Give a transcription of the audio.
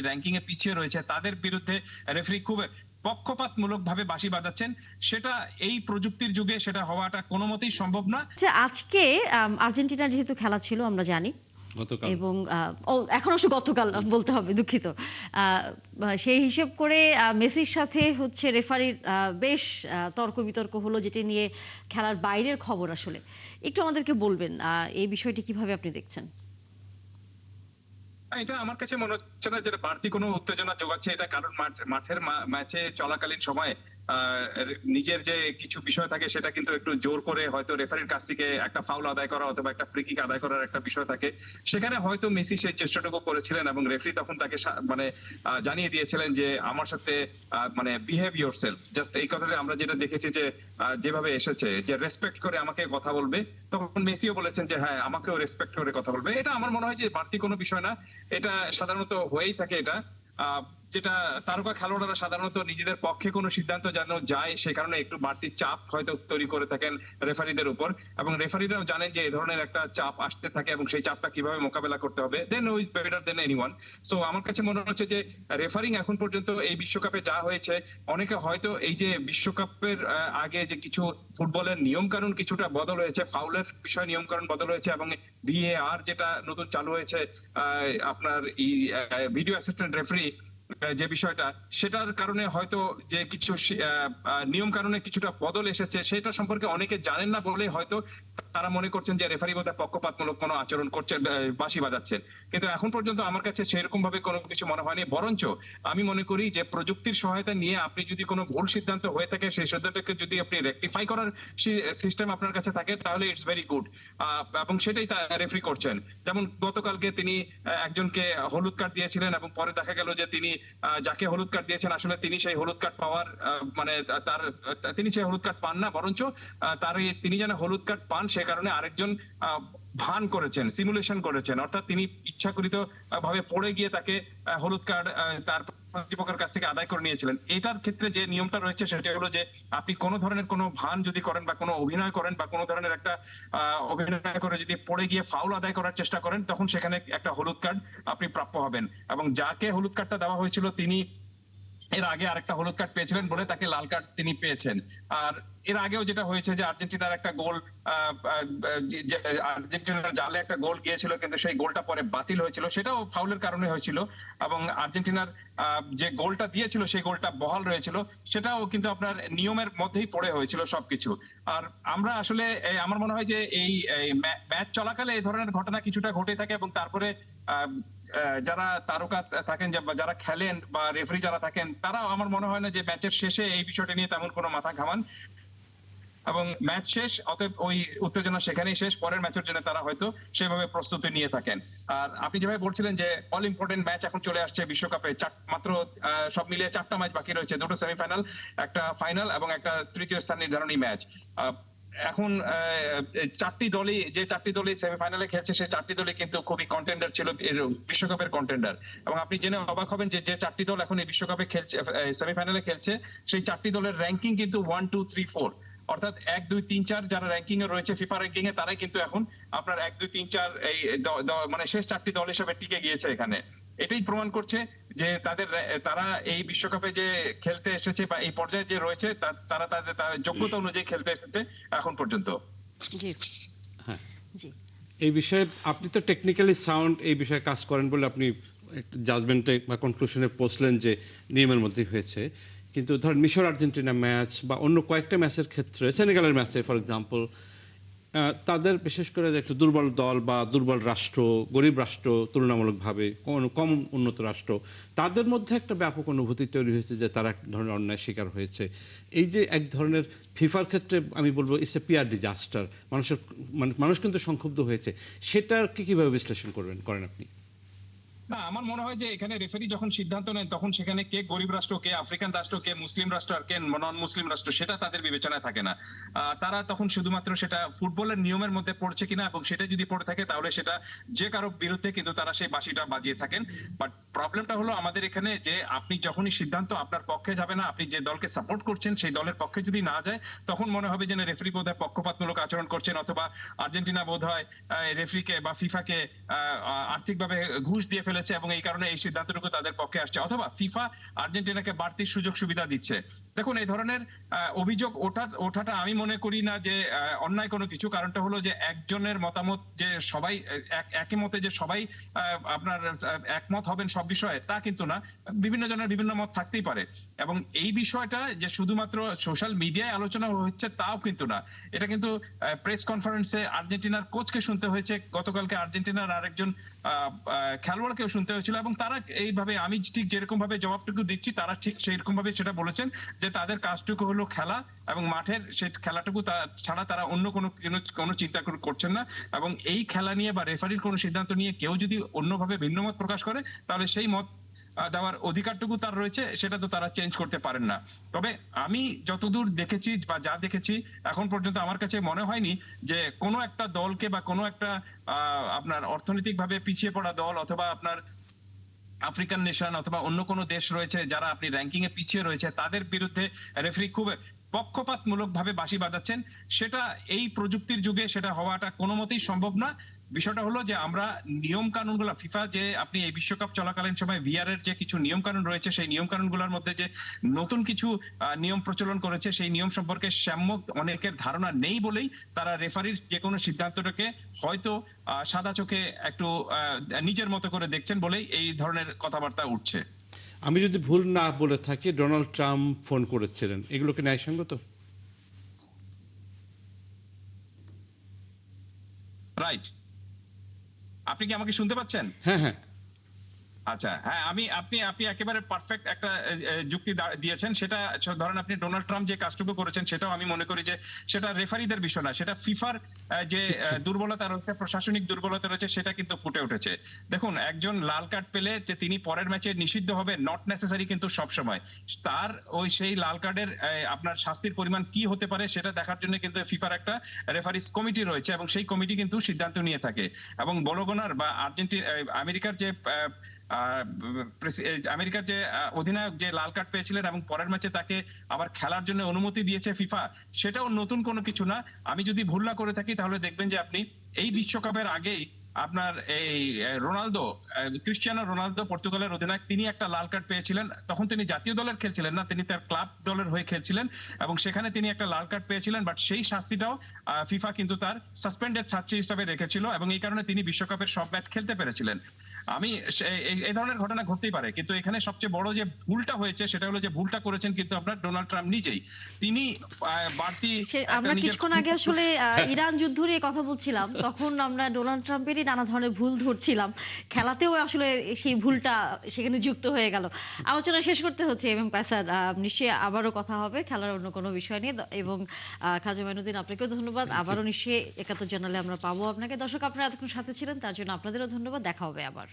Ranking এ পিছিয়ে রয়েছে তাদের বিরুদ্ধে রেফারি খুব পক্ষপাতমূলক ভাবে বাঁশি বাজাচ্ছেন, সেটা এই প্রযুক্তির যুগে সেটা হওয়াটা কোনো মতেই সম্ভব না। আচ্ছা, আজকে আর্জেন্টিনার যেহেতু খেলা ছিল আমরা জানি, গতকাল এবং এখন অবশ্য গতকাল বলতে হবে, দুঃখিত। সেই হিসেব করে মেসির সাথে হচ্ছে রেফারির বেশ তর্ক বিতর্ক হলো, যেটি নিয়ে খেলার বাইরের খবর। আসলে একটু আমাদেরকে বলবেন এই বিষয়টি কিভাবে আপনি দেখছেন? এটা আমার কাছে মনে হচ্ছে না যেটা বাড়তি কোনো উত্তেজনা যোগাচ্ছে এটা, কারণ মাঠের ম্যাচে চলাকালীন সময়ে নিজের যে কিছু বিষয় থাকে সেটা কিন্তু একটু জোর করে হয়তো রেফারির কাছ থেকে একটা ফাউল আদায় করা অথবা একটা ফ্রি কিক আদায় করার একটা বিষয় থাকে, সেখানে হয়তো মেসি সেই চেষ্টাটুকু করেছিলেন এবং রেফারি তখন তাকে মানে জানিয়ে দিয়েছিলেন যে আমার সাথে মানে বিহেভ ইয়োরসেলফ, জাস্ট এই কথাটা আমরা যেটা দেখেছি যে যেভাবে এসেছে যে রেসপেক্ট করে আমাকে কথা বলবে, তখন মেসিও বলেছেন যে হ্যাঁ আমাকেও রেসপেক্ট করে কথা বলবে। এটা আমার মনে হয় যে বাড়তি কোনো বিষয় না, এটা সাধারণত হয়েই থাকে এটা। যেটা তারকা খেলোয়াড়রা সাধারণত নিজেদের পক্ষে কোনো সিদ্ধান্ত যেন যায় সে কারণে একটু বাড়তি চাপ হয়তো তৈরি করে থাকেন রেফারিদের উপর, এবং রেফারিরাও জানেন যে এই ধরনের একটা চাপ আসতে থাকে এবং সেই চাপটা কিভাবে মোকাবেলা করতে হবে, then no is better than anyone. So আমার কাছে মনে হচ্ছে যে রেফারিং এখন পর্যন্ত এই বিশ্বকাপে যা হয়েছে, অনেকে হয়তো এই যে বিশ্বকাপের আগে যে কিছু ফুটবলের নিয়ম কানুন কিছুটা বদল হয়েছে, ফাউলের বিষয় নিয়ম কানুন বদল হয়েছে এবং ভিএআর যেটা নতুন চালু হয়েছে, আপনার এই ভিডিও অ্যাসিস্ট্যান্ট রেফারি যে বিষয়টা, সেটার কারণে হয়তো যে কিছু নিয়ম কানুনে কিছুটা বদল এসেছে সেটা সম্পর্কে অনেকে জানেন না বলে হয়তো তারা মনে করছেন যে রেফারি বোধহয় পক্ষপাতমূলক কোনো আচরণ করছেন, বাঁশি বাজাচ্ছেন। কিন্তু এখন পর্যন্ত আমার কাছে সেরকম ভাবে কোনো কিছু মনে হয়নি, বরঞ্চ আমি মনে করি যে প্রযুক্তির সহায়তা নিয়ে আপনি যদি কোনো ভুল সিদ্ধান্ত হয়ে থাকে সেই সিদ্ধান্তকে যদি আপনি রেকটিফাই করার সিস্টেম আপনার কাছে থাকে তাহলে ইটস ভেরি গুড, এবং সেটাই রেফারি করছেন। যেমন গতকালকে তিনি একজনকে হলুদ কার্ড দিয়েছিলেন এবং পরে দেখা গেল যে তিনি যাকে হলুদ কার্ড দিয়েছেন আসলে তিনি সেই হলুদ কার্ড পাওয়ার মানে তিনি সেই হলুদ কার্ড পান না, বরঞ্চ তিনি যেন হলুদ কার্ড পান সে কারণে আরেকজন ভান করেছেন, সিমুলেশন করেছেন, অর্থাৎ তিনি ইচ্ছাকৃত ভাবে পড়ে গিয়ে তাকে হলুদ কার্ড তার প্রতিপক্ষের কাছ থেকে আদায় করে নিয়েছিলেন। এটার ক্ষেত্রে যে নিয়মটা রয়েছে সেটা হলো যে আপনি কোনো ধরনের কোনো ভান যদি করেন বা কোনো অভিনয় করেন বা কোনো ধরনের একটা অভিনয় করে যদি পড়ে গিয়ে ফাউল আদায় করার চেষ্টা করেন তখন সেখানে একটা হলুদ কার্ড আপনি প্রাপ্য হবেন, এবং যাকে হলুদ কার্ডটা দেওয়া হয়েছিল তিনি এর আগে আরেকটা হলুদ কার্ড পেয়েছিলেন বলে তাকে লাল কার্ড তিনি পেয়েছেন। আর এর আগেও যেটা হয়েছে যে আর্জেন্টিনার একটা গোল, আর্জেন্টিনার জালে একটা গোল গিয়েছিল কিন্তু সেই গোলটা পরে বাতিল হয়েছিল, সেটাও ফাউলের কারণে হয়েছিল, এবং আর্জেন্টিনার যে গোলটা দিয়েছিল সেই গোলটা বহাল রয়েছিল, সেটাও কিন্তু আপনার নিয়মের মধ্যেই পড়ে হয়েছিল সবকিছু। আর আমরা আসলে আমার মনে হয় যে এই ম্যাচ চলাকালে এই ধরনের ঘটনা কিছুটা ঘটে থাকে এবং তারপরে যারা তারকা থাকেন যারা খেলেন বা রেফারি যারা থাকেন তারা আমার মনে হয় না যে ম্যাচের শেষে এই বিষয়টা নিয়ে তেমন কোনো মাথা ঘামান, এবং ম্যাচ শেষ অতএব ওই উত্তেজনা সেখানেই শেষ, পরের ম্যাচের জন্য তারা হয়তো সেভাবে প্রস্তুতি নিয়ে থাকেন। আর আপনি যেভাবে বলছিলেন যে অল ইম্পর্টেন্ট ম্যাচ এখন চলে আসছে বিশ্বকাপে, মাত্র সব মিলিয়ে 4টা ম্যাচ বাকি রয়েছে, 2টো সেমিফাইনাল, একটা ফাইনাল এবং একটা তৃতীয় স্থান নির্ধারণী ম্যাচ। এখন চারটি দলই সেমিফাইনালে খেলছে, সেই 4টি দলই কিন্তু খুবই কন্টেন্ডার ছিল, বিশ্বকাপের কন্টেন্ডার, এবং আপনি জেনে অবাক হবেন যে 4টি দল এখন এই বিশ্বকাপে খেলছে, সেমিফাইনালে খেলছে, সেই 4টি দলের র্যাঙ্কিং কিন্তু 1 2 3 4, অর্থাৎ 1 2 3 4 যারা র্যাঙ্কিং এ রয়েছে ফিফা র্যাঙ্কিং এ তারাই কিন্তু এখন আপনার 1 2 3 4 এই মানে শেষ 4টি দল হিসেবে টিকে গিয়েছে এখানে। এটাই প্রমাণ করছে যে তারা এই বিশ্বকাপে যে খেলতে এসেছে বা এই পর্যায়ে যে রয়েছে তারা তাদের যোগ্যতা অনুযায়ী খেলতে এসেছে এখন পর্যন্ত। জি হ্যাঁ, জি, এই বিষয়ে আপনি তো টেকনিক্যালি সাউন্ড এই বিষয়ে কাজ করেন বলে আপনি একটা জাজমেন্টে বা কনক্লুশনে পৌঁছলেন যে নিয়মের মধ্যেই হয়েছে, কিন্তু ধরেন মিশর আর্জেন্টিনা ম্যাচ বা অন্য কয়েকটা ম্যাচের ক্ষেত্রে, সেনেগালের ম্যাচে ফর এক্সাম্পল, তাদের বিশেষ করে একটু দুর্বল দল বা দুর্বল রাষ্ট্র, গরিব রাষ্ট্র তুলনামূলকভাবে কম উন্নত রাষ্ট্র, তাদের মধ্যে একটা ব্যাপক অনুভূতি তৈরি হয়েছে যে তারা এক ধরনের অন্যায় শিকার হয়েছে। এই যে এক ধরনের ফিফার ক্ষেত্রে আমি বলবো ইটস এ পিয়ার ডিজাস্টার, মানুষ কিন্তু সংক্ষুব্ধ হয়েছে, সেটার কিভাবে বিশ্লেষণ করেন আপনি? না, আমার মনে হয় যে এখানে রেফারি যখন সিদ্ধান্ত নেন তখন সেখানে কে গরিব রাষ্ট্র, কে আফ্রিকান রাষ্ট্র, কে মুসলিম রাষ্ট্র আর কে নন মুসলিম রাষ্ট্র সেটা তাদের বিবেচনায় থাকে না। তারা তখন শুধুমাত্র সেটা ফুটবলের নিয়মের মধ্যে পড়ছে কিনা, এবং সেটা যদি পড়ে থাকে তাহলে সেটা যে কারো বিরুদ্ধে কিন্তু তারা সেই বাঁশিটা বাজিয়ে থাকেন। বাট প্রবলেমটা হলো আমাদের এখানে যে আপনি যখনই সিদ্ধান্ত আপনার পক্ষে যাবে না, আপনি যে দলকে সাপোর্ট করছেন সেই দলের পক্ষে যদি না যায় তখন মনে হবে যে রেফারি বোধহয় পক্ষপাতমূলক আচরণ করছেন, অথবা আর্জেন্টিনা বোধহয় রেফারিকে বা ফিফাকে আর্থিকভাবে ঘুষ দিয়ে ফেলেছে বলেছে এবং এই কারণে এই সিদ্ধান্তটুকু তাদের পক্ষে আসছে, অথবা ফিফা আর্জেন্টিনাকে বাড়তি সুযোগ সুবিধা দিচ্ছে। দেখুন, এই ধরনের অভিযোগ ওঠাটা আমি মনে করি না যে অন্যায় কোনো কিছু। কারণটা হলো যে একজনের মতামত যে সবাই একই মতে যে সবাই আপনার একমত হবেন সব বিষয়ে তা কিন্তু না। বিভিন্ন জনের বিভিন্ন মত থাকতেই পারে, এবং এই বিষয়টা যে শুধুমাত্র সোশ্যাল মিডিয়ায় আলোচনা হচ্ছে তাও কিন্তু না। এটা কিন্তু প্রেস কনফারেন্সে আর্জেন্টিনার কোচকে শুনতে হয়েছে, গতকালকে আর্জেন্টিনার আরেকজন খেলোয়াড়কেও শুনতে হয়েছিল, এবং তারা এইভাবে আমি ঠিক যেরকম ভাবে জবাবটুকু দিচ্ছি তারা ঠিক সেইরকম ভাবে সেটা বলেছেন যে তাদের কাজটুকু হলো খেলা, এবং মাঠের সেই খেলাটুকু ছাড়া তারা অন্য কোনো চিন্তা করছেন না। এবং এই খেলা নিয়ে বা রেফারির কোনো সিদ্ধান্ত নিয়ে কেউ যদি অন্যভাবে ভিন্ন মত প্রকাশ করে তাহলে সেই মত দেওয়ার অধিকারটুকু তার রয়েছে, সেটা তো তারা চেঞ্জ করতে পারেন না। তবে আমি যতদূর দেখেছি বা যা দেখেছি এখন পর্যন্ত আমার কাছে মনে হয়নি যে কোনো একটা দলকে বা কোনো একটা আপনার অর্থনৈতিকভাবে পিছিয়ে পড়া দল অথবা আপনার আফ্রিকান নেশন অথবা অন্য কোনো দেশ রয়েছে যারা আপনি র্যাঙ্কিং এ পিছিয়ে রয়েছে তাদের বিরুদ্ধে রেফারি খুব পক্ষপাতমূলক ভাবে বাঁশি বাজাচ্ছেন। সেটা এই প্রযুক্তির যুগে সেটা হওয়াটা কোনো মতেই সম্ভব না। বিষয়টা হলো যে আমরা নিয়ম কানুনগুলো ফিফা যে আপনি এই বিশ্বকাপ চলাকালীন সময় ভিআর এর যে কিছু নিয়ম কানুন রয়েছে সেই নিয়ম কানুনগুলোর মধ্যে যে নতুন কিছু নিয়ম প্রচলন করেছে সেই নিয়ম সম্পর্কে সম্যক অনেকের ধারণা নেই বলেই তারা রেফারির যে কোনো সিদ্ধান্তটাকে হয়তো সাদা চোখে একটু নিজের মতো করে দেখছেন বলেই এই ধরনের কথাবার্তা উঠছে। আমি যদি ভুল না বলে থাকি ডোনাল্ড ট্রাম্প ফোন করেছিলেন, এগুলো কি ন্যায়সঙ্গত? রাইট। আপনি কি আমাকে শুনতে পাচ্ছেন? হ্যাঁ হ্যাঁ। আচ্ছা, হ্যাঁ, আপনি একেবারে পারফেক্ট একটা যুক্তি দিয়েছেন। সেটা ধরেন আপনি ডোনাল্ড ট্রাম্প যে কাজটুকু করেছেন সেটাও আমি মনে করি যে সেটা রেফারিদের বিষয় না, সেটা ফিফার যে দুর্বলতা রয়েছে, প্রশাসনিক দুর্বলতা রয়েছে সেটা কিন্তু ফুটে উঠেছে। দেখুন, একজন লাল কার্ড পেলে যে তিনি পরের ম্যাচে নিষিদ্ধ হবে নট নেসেসারি কিন্তু সব সময়। তার ওই সেই লাল কার্ডের আপনার শাস্তির পরিমাণ কি হতে পারে সেটা দেখার জন্য কিন্তু ফিফার একটা রেফারিস কমিটি রয়েছে, এবং সেই কমিটি কিন্তু সিদ্ধান্ত নিয়ে থাকে। এবং বলগনার বা আমেরিকার যে আমেরিকার যে অধিনায়ক যে লাল কার্ড পেয়েছিলেন এবং পরের ম্যাচে তাকে আবার খেলার জন্য অনুমতি দিয়েছে ফিফা, সেটাও নতুন কোনো কিছু না। আমি যদি ভুল না করে থাকি তাহলে দেখবেন যে আপনি এই বিশ্বকাপের আগেই আপনার এই ক্রিশ্চিয়ানো রোনালদো পর্তুগালের অধিনায়ক, তিনি একটা লাল কার্ড পেয়েছিলেন। তখন তিনি জাতীয় দলের খেলছিলেন না, তিনি তার ক্লাব দলের হয়ে খেলছিলেন, এবং সেখানে তিনি একটা লাল কার্ড পেয়েছিলেন। বাট সেই শাস্তিটাও ফিফা কিন্তু তার সাসপেন্ডেড ছাত্রী হিসাবে রেখেছিল, এবং এই কারণে তিনি বিশ্বকাপের সব ম্যাচ খেলতে পেরেছিলেন। আমি এই ধরনের ঘটনা ঘটতেই পারে, কিন্তু এখানে সবচেয়ে বড় যে ভুলটা হয়েছে সেটা হলো যে ভুলটা করেছেন কিন্তু আপনার ডোনাল্ড ট্রাম্প নিজেই। তিনি বাড়তি আমরা কিছুক্ষণ আগে আসলে ইরান যুদ্ধ নিয়ে কথা বলছিলাম, তখন আমরা ডোনাল্ড ট্রাম্পেরই নানা ধরনের ভুল ধরছিলাম, খেলাতেও আসলে সেই ভুলটা সেখানে যুক্ত হয়ে গেল। আলোচনা শেষ করতে হচ্ছে এবং কায়সার নিশ্চয়ই আবারও কথা হবে খেলার অন্য কোনো বিষয় নিয়ে। এবং খাজা মাইনুদ্দিন, আপনাকেও ধন্যবাদ। আবারও নিশ্চয়ই ৭১ জানালে আমরা পাবো আপনাকে। দর্শক, আপনারা এতক্ষণ সাথে ছিলেন তার জন্য আপনাদেরও ধন্যবাদ। দেখা হবে আবার।